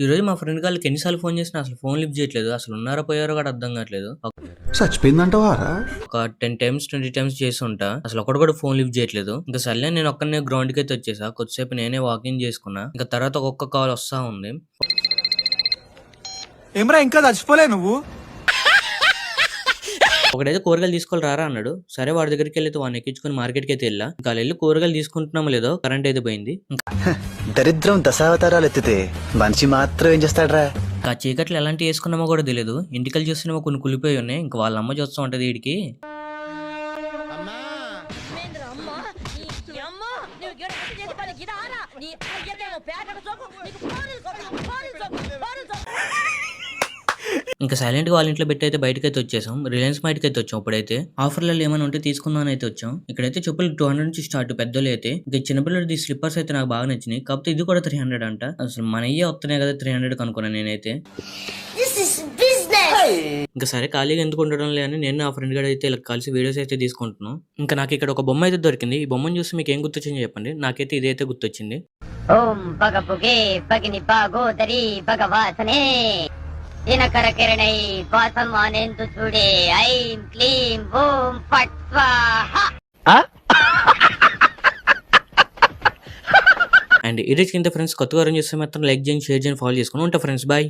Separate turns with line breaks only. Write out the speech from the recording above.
ఈరోజు మా ఫ్రెండ్ గాళ్ళకి ఎన్నిసార్లు ఫోన్ చేసినా అసలు ఫోన్ లిఫ్ట్ చేయట్లేదు. అసలు ఉన్నారో పోయారో కూడా అర్థం కావట్లేదు.
చచ్చిపోయిందంటవారా?
ఒక 10 టైమ్స్ 20 టైమ్స్ చేసి ఉంటా. అసలు ఒకడు కూడా ఫోన్ లిఫ్ట్ చేయట్లేదు. ఇంకా సర్లే నేను ఒక్కనే గ్రౌండ్కి అయితే వచ్చేసా. కొద్దిసేపు నేనే వాకింగ్ చేసుకున్నా. ఇంకా తర్వాత ఒక్కొక్క కాల్ వస్తా ఉంది.
ఏమరా ఇంకా చచ్చిపోలే నువ్వు?
ఒకడైతే కూరగాయలు తీసుకోవాలి రారా అన్నాడు. సరే వాడి దగ్గరికి వెళ్ళి వాడిని ఎక్కించుకుని మార్కెట్కి అయితే వెళ్ళా. ఇంకా వెళ్ళి కూరగాయలు తీసుకుంటున్నామో లేదో కరెంట్ అయితే పోయింది.
దరిద్రం దశావతారాలు ఎత్తితే మనిషి మాత్రం ఏం చేస్తాడ్రా?
ఆ చీకట్లు ఎలాంటి వేసుకున్నామో కూడా తెలియదు. ఇంటికల్ చూస్తున్నామో కొన్ని కులిపోయి ఉన్నాయి. ఇంకా వాళ్ళ అమ్మ చూస్తూ ఉంటది వీడికి. ఇంకా సైలెంట్ గా వాళ్ళ ఇంట్లో పెట్టి అయితే బయటకైతే వచ్చేసాం. రిలయన్స్ మార్ట్ అయితే వచ్చాం. ఇప్పుడైతే ఆఫర్లలో ఏమైనా ఉంటే తీసుకుందాం అయితే వచ్చాం. ఇక్కడైతే చెప్పులు 200 నుంచి స్టార్ట్ పెద్దలు అయితే. ఇంకా చిన్నపిల్లడి స్లిప్పర్స్ అయితే నాకు బాగా నచ్చినాయి. కాకపోతే ఇది కూడా 300 అంట. అసలు మన అయ్యే వస్తున్నాయి కదా 300 అనుకున్నాను నేనైతే. ఇంకా సరే ఖాళీగా ఎందుకు ఉండడం లేదని నేను ఆ ఫ్రెండ్ గడ అయితే ఇలా కలిసి వీడియోస్ అయితే తీసుకుంటున్నాం. ఇంకా నాకు ఇక్కడ ఒక బొమ్మ అయితే దొరికింది. ఈ బొమ్మను చూసి మీకు ఏం గుర్తొచ్చింది చెప్పండి. నాకైతే ఇదైతే గుర్తొచ్చింది.
ఓం భగభుగే భగిని భాగోదరి భగవాసనే దినకర కిరణై వాసమానేందు చూడే ఐం క్లీం ఓం ఫట్ స్వాహా.
అండ్ ఇది కింద ఫ్రెండ్స్ కొత్తగా చూస్తే మాత్రం లైక్ చేయండి, షేర్ చేయండి, ఫాలో చేసుకుని ఉంటా ఫ్రెండ్స్. బాయ్.